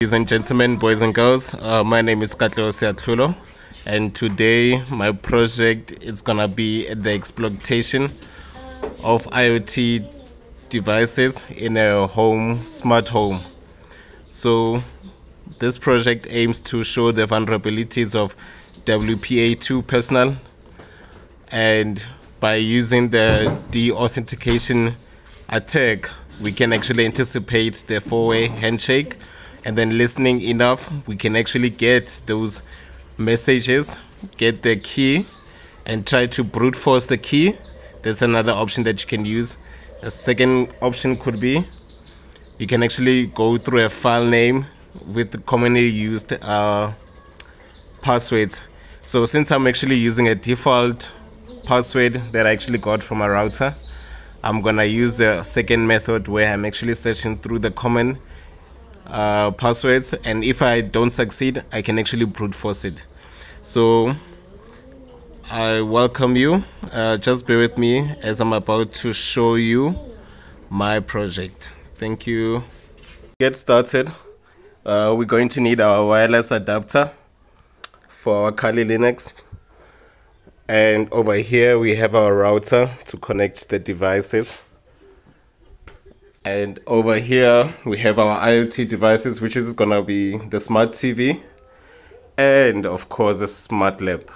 Ladies and gentlemen, boys and girls, my name is Katleo Siatlulo, and today my project is gonna be the exploitation of IoT devices in a smart home. So this project aims to show the vulnerabilities of WP2 personnel, and by using the de-authentication attack, we can actually anticipate the four-way handshake, and then listening enough, we can actually get those messages, get the key, and try to brute force the key. That's another option that you can use. A second option could be you can actually go through a file name with the commonly used passwords. So since I'm actually using a default password that I actually got from a router, I'm gonna use the second method where I'm actually searching through the common passwords, and if I don't succeed, I can actually brute force it. So I welcome you. Just bear with me as I'm about to show you my project. Thank you. Get started. We're going to need our wireless adapter for our Kali Linux, and over here we have our router to connect the devices, and over here we have our IoT devices, which is gonna be the smart TV and of course a smart lab.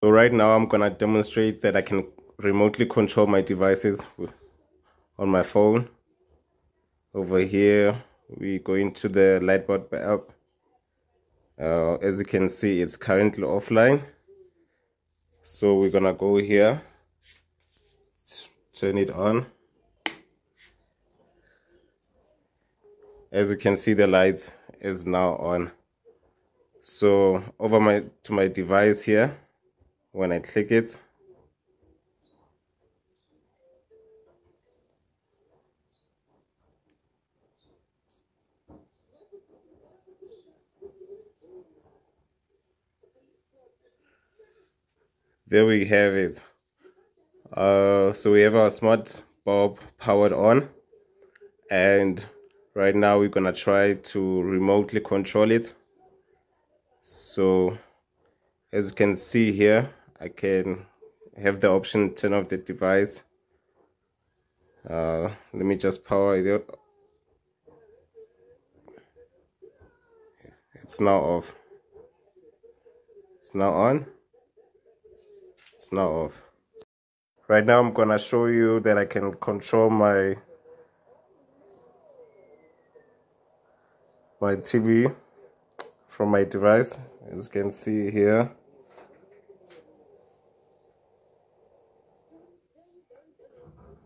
So right now I'm gonna demonstrate that I can remotely control my devices on my phone. Over here we go into the Lightbot app. As you can see, it's currently offline, so we're gonna go here, turn it on. As you can see, the light is now on. So over to my device here, when I click it, there we have it. So we have our smart bulb powered on, and right now we're gonna try to remotely control it. So as you can see here, I can have the option turn off the device. Let me just power it up. It's now off. It's now on. It's now off. Right now I'm gonna show you that I can control my TV from my device. As you can see here,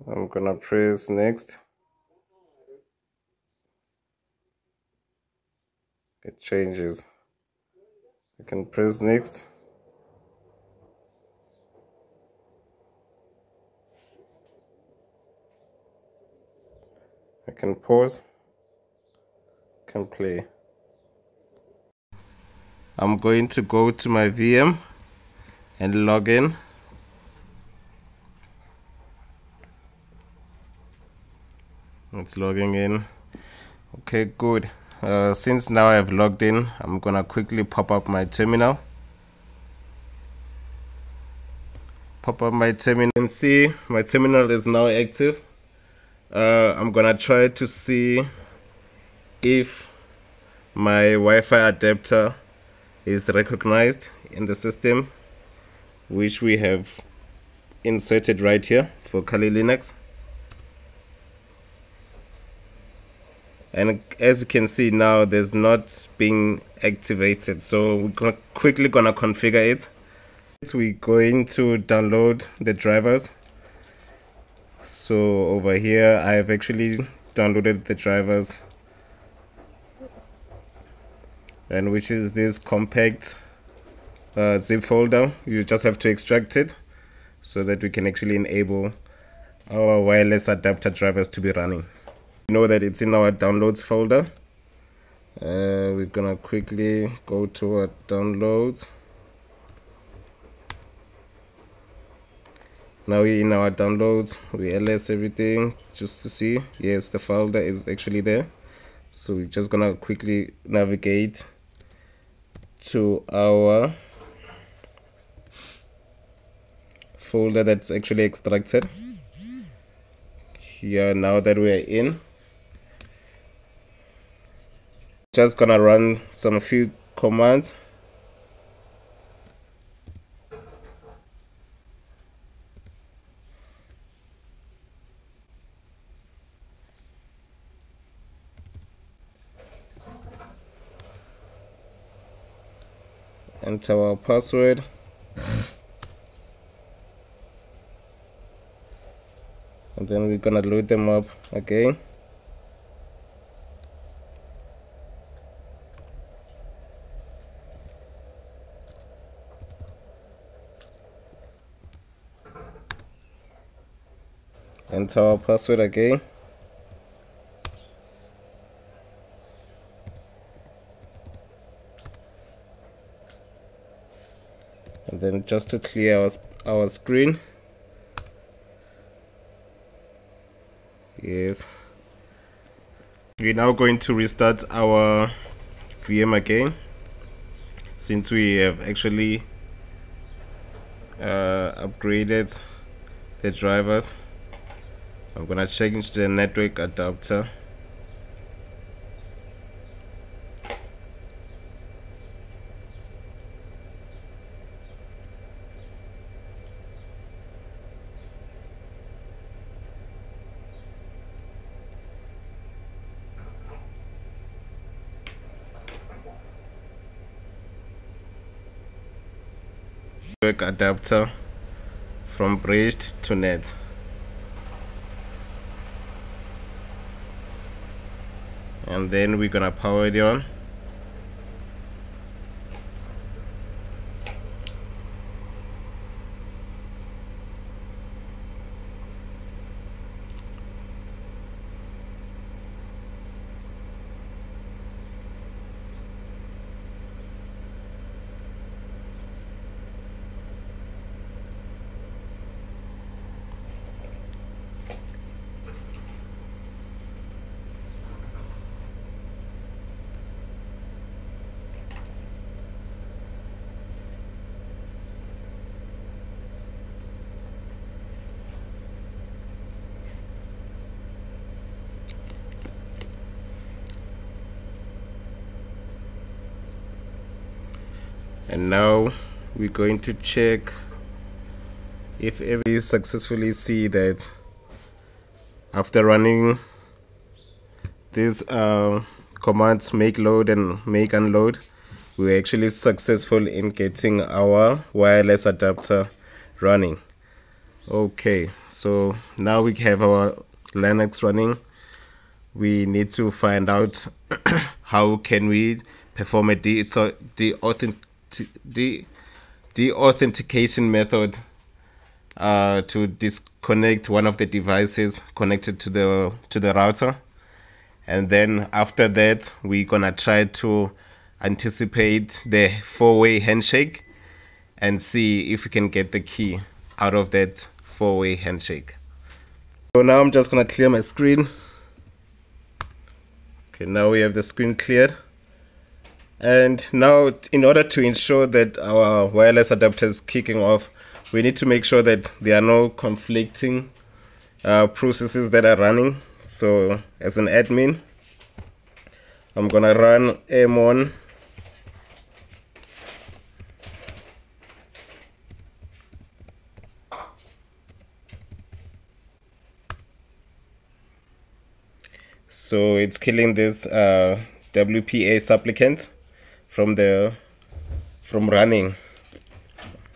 I'm gonna press next. It changes. I can press next. I can pause. I can play. I'm going to go to my VM and log in. It's logging in. Okay, good. Since now I've logged in, I'm gonna quickly pop up my terminal. Pop up my terminal and see my terminal is now active. I'm gonna try to see if my Wi-Fi adapter is recognized in the system, which we have inserted right here for Kali Linux. And as you can see now, there's not being activated, so we're quickly gonna configure it. We're going to download the drivers. So over here I have actually downloaded the drivers, and which is this compact zip folder. You just have to extract it so that we can actually enable our wireless adapter drivers to be running. You know that it's in our downloads folder. We're gonna quickly go to our downloads. Now we're in our downloads. We ls everything just to see. Yes, the folder is actually there. So we're just gonna quickly navigate to our folder that's actually extracted here. Now that we're in, just gonna run some few commands. Enter our password, and then we're gonna load them up again. Enter our password again. And then just to clear our screen, yes, we're now going to restart our VM again, since we have actually upgraded the drivers. I'm gonna change the network adapter. Adapter from bridged to net. And then we're gonna power it on. And now we're going to check if every successfully see that after running these commands, make load and make unload, we're actually successful in getting our wireless adapter running. Okay, so now we have our Linux running. We need to find out how can we perform a deauthentication method to disconnect one of the devices connected to the router. And then after that, we're gonna try to anticipate the four-way handshake and see if we can get the key out of that four-way handshake. So now I'm just gonna clear my screen. Okay, now we have the screen cleared. And now, in order to ensure that our wireless adapter is kicking off, we need to make sure that there are no conflicting processes that are running. So as an admin, I'm gonna run m1 so it's killing this WPA supplicant from running.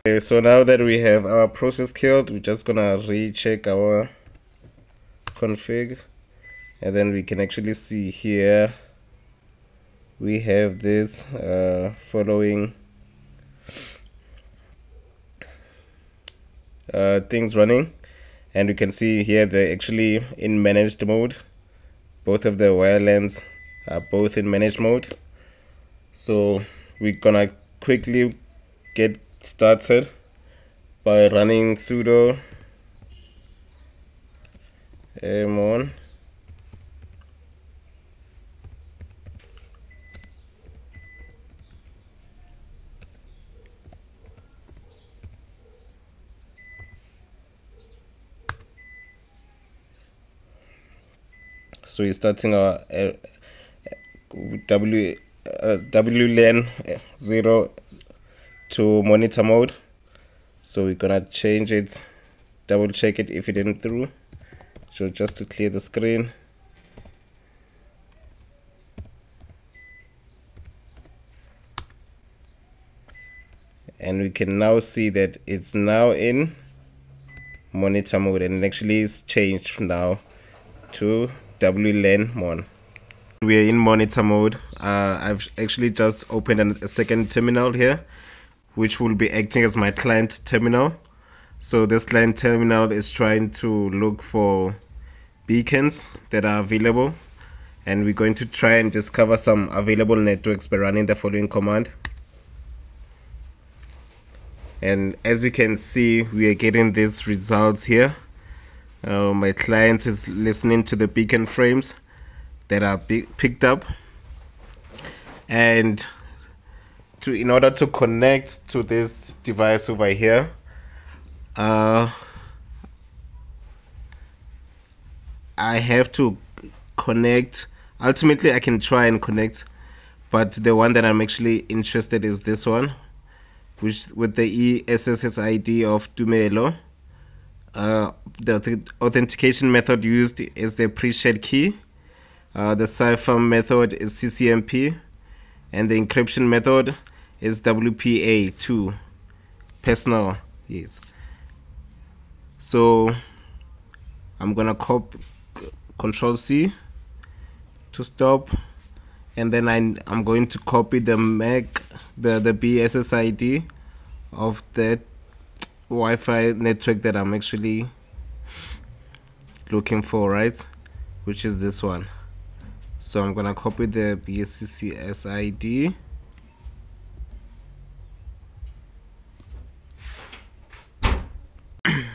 Okay, so now that we have our process killed, we're just gonna recheck our config, and then we can actually see here we have this following things running, and you can see here they're actually in managed mode. Both of the wirelines are both in managed mode. So we're gonna quickly get started by running sudo m1 So we're starting our WLAN 0 to monitor mode. So we're gonna change it, double check it if it didn't through. So just to clear the screen. And we can now see that it's now in monitor mode, and it actually is changed now to WLAN mode. We are in monitor mode. I've actually just opened a second terminal here, which will be acting as my client terminal. So this client terminal is trying to look for beacons that are available, and we're going to try and discover some available networks by running the following command. And as you can see, we are getting these results here. My client is listening to the beacon frames that are picked up, and in order to connect to this device over here, I have to connect. Ultimately I can try and connect, but the one that I'm actually interested is this one, which with the ESSID of Tumelo. The authentication method used is the pre-shared key. The cipher method is Ccmp, and the encryption method is WP2 personal. Yes. So I'm gonna Control C to stop, and then I'm going to copy the BSSID of that Wi-Fi network that I'm actually looking for, right, which is this one. So I'm gonna copy the BSSID,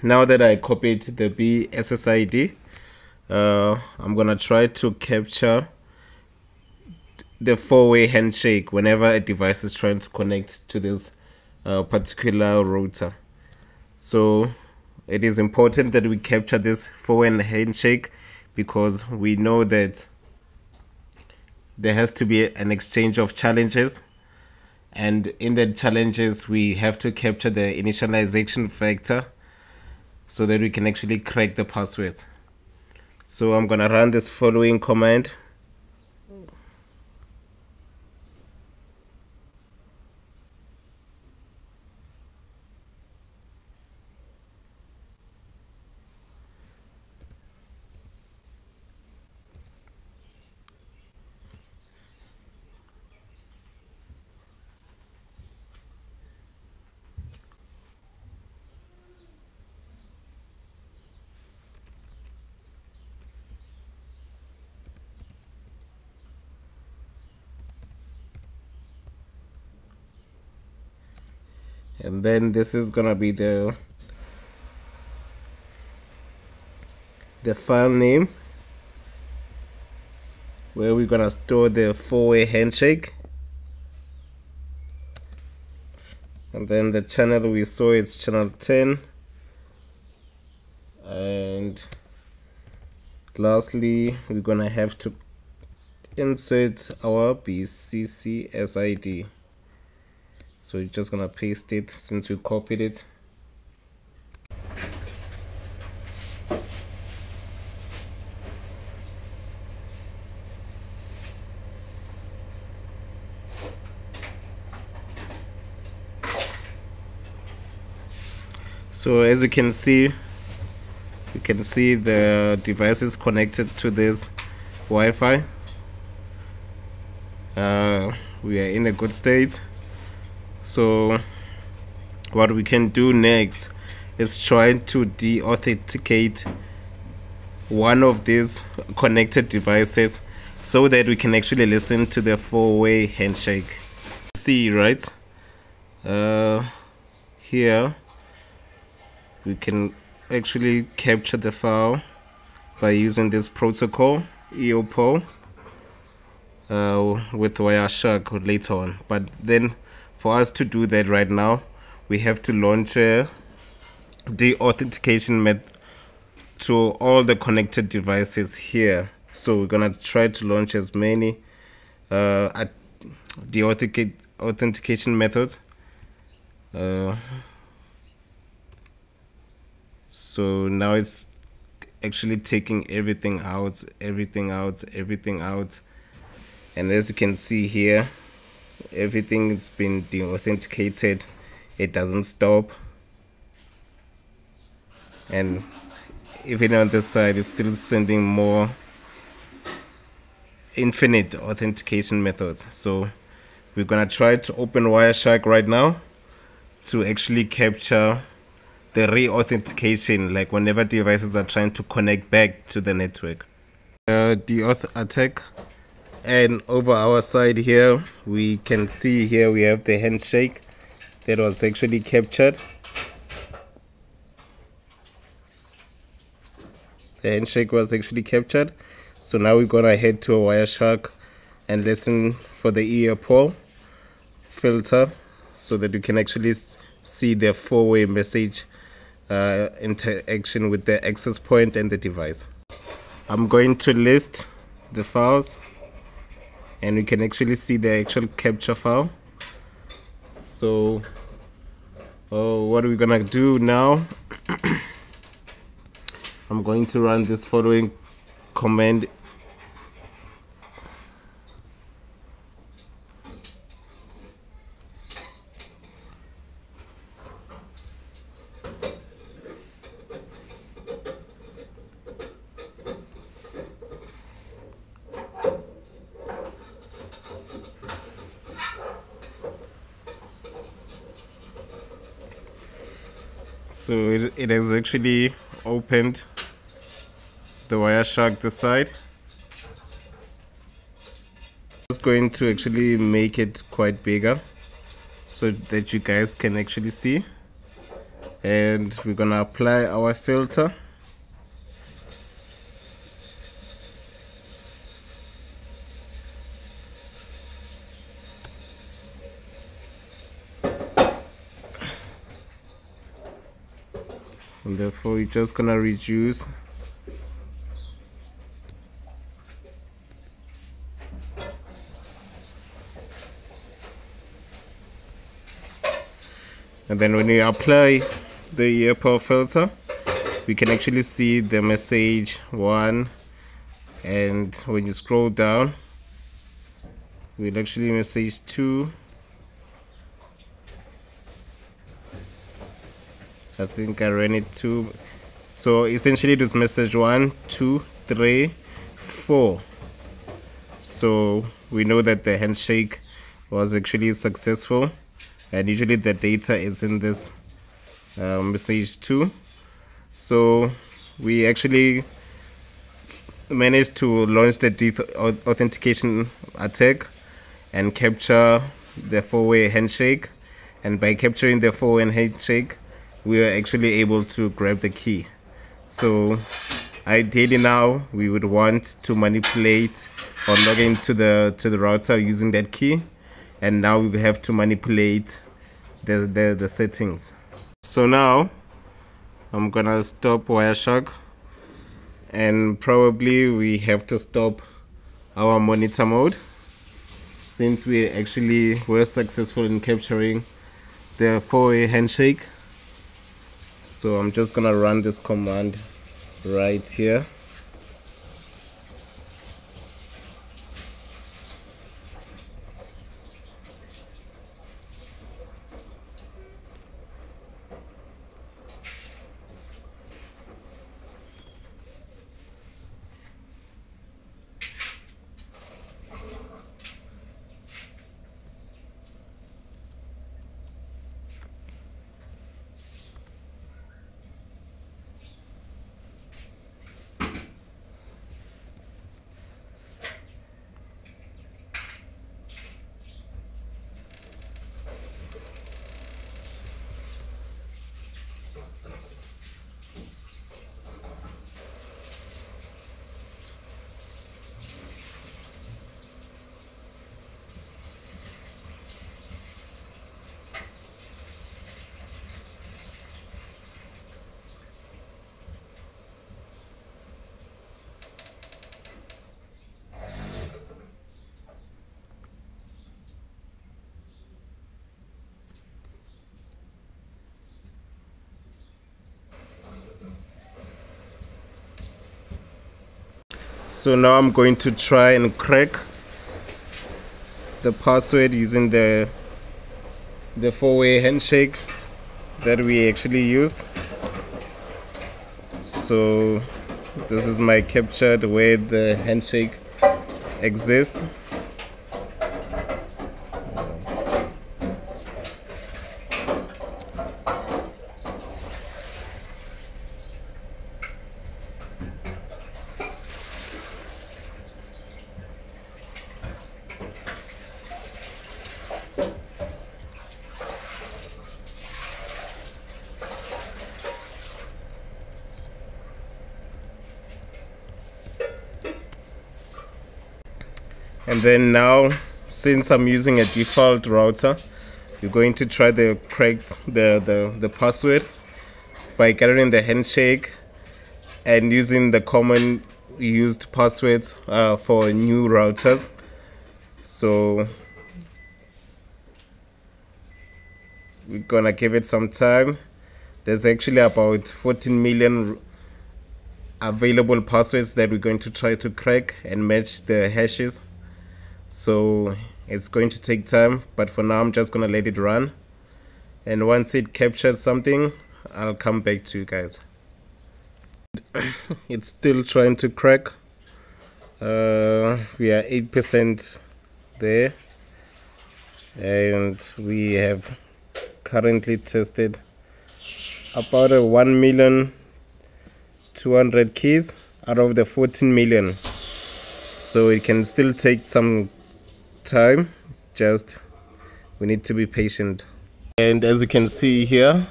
now that I copied the BSSID, I'm gonna try to capture the four-way handshake whenever a device is trying to connect to this particular router. So it is important that we capture this four-way handshake, because we know that there has to be an exchange of challenges, and in the challenges we have to capture the initialization factor so that we can actually crack the password. So I'm gonna run this following command. And then this is gonna be the file name where we're gonna store the four-way handshake. And then the channel we saw is channel 10. And lastly, we're gonna have to insert our BCCSID. So you're just gonna paste it since we copied it. So as you can see the device is connected to this Wi-Fi. We are in a good state. So what we can do next is try to de-authenticate one of these connected devices so that we can actually listen to the four-way handshake. See, right? Here we can actually capture the file by using this protocol EOPO with Wireshark later on. But then for us to do that right now, we have to launch the authentication method to all the connected devices here So we're gonna try to launch as many the authentication methods. So now it's actually taking everything out, and as you can see here, everything's been deauthenticated. It doesn't stop, and even on this side it's still sending more infinite authentication methods. So we're gonna try to open Wireshark right now to actually capture the re-authentication, like whenever devices are trying to connect back to the network. Deauth attack, and over our side here we can see here we have the handshake that was actually captured. The handshake was actually captured. So now we're gonna head to a Wireshark and listen for the ear-pull filter so that we can actually see the four-way message interaction with the access point and the device. I'm going to list the files, and we can actually see the actual capture file. So what are we gonna do now? I'm going to run this following command. So it has actually opened the Wireshark this side. I'm just going to actually make it quite bigger so that you guys can actually see, and we're gonna apply our filter. And therefore we're just gonna reduce and then when we apply the ear-pull filter, we can actually see the message 1, and when you scroll down we'll actually message 2. I think I ran it 2. So essentially it was message 1, 2, 3, 4. So we know that the handshake was actually successful, and usually the data is in this message 2. So we actually managed to launch the authentication attack and capture the four-way handshake, and by capturing the four-way handshake we are actually able to grab the key. So ideally now we would want to manipulate or log into the router using that key, and now we have to manipulate the settings. So now I'm gonna stop Wireshark, and probably we have to stop our monitor mode since we actually were successful in capturing the four-way handshake. So I'm just gonna run this command right here. So now I'm going to try and crack the password using the four-way handshake that we actually used. So this is my captured where the handshake exists. And then now, since I'm using a default router, we're going to try to crack the password by gathering the handshake and using the common used passwords for new routers. So we're gonna give it some time. There's actually about 14 million available passwords that we're going to try to crack and match the hashes. So it's going to take time, but for now I'm just gonna let it run, and once it captures something I'll come back to you guys. It's still trying to crack. We are 8% there, and we have currently tested about 1,200,000 keys out of the 14 million. So it can still take some time, just we need to be patient. And as you can see here,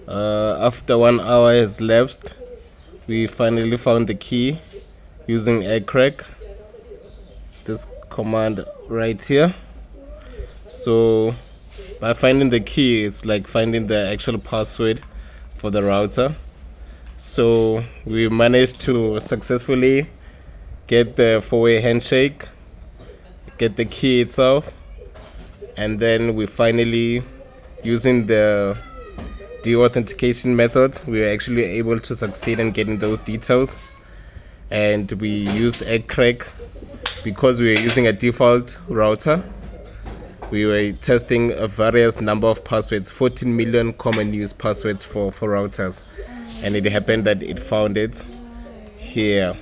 after 1 hour has lapsed, we finally found the key using aircrack, this command right here. So by finding the key, it's like finding the actual password for the router. So we managed to successfully get the four-way handshake, get the key itself, and then we finally, using the de-authentication method, we were actually able to succeed in getting those details. And we used aircrack because we were using a default router. We were testing a various number of passwords, 14 million common use passwords for routers, and it happened that it found it here.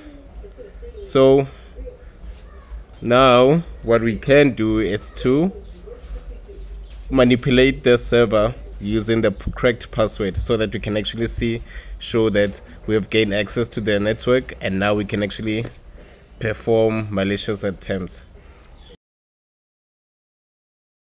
So now what we can do is to manipulate the server using the correct password, so that we can actually show that we have gained access to the network, and now we can actually perform malicious attempts.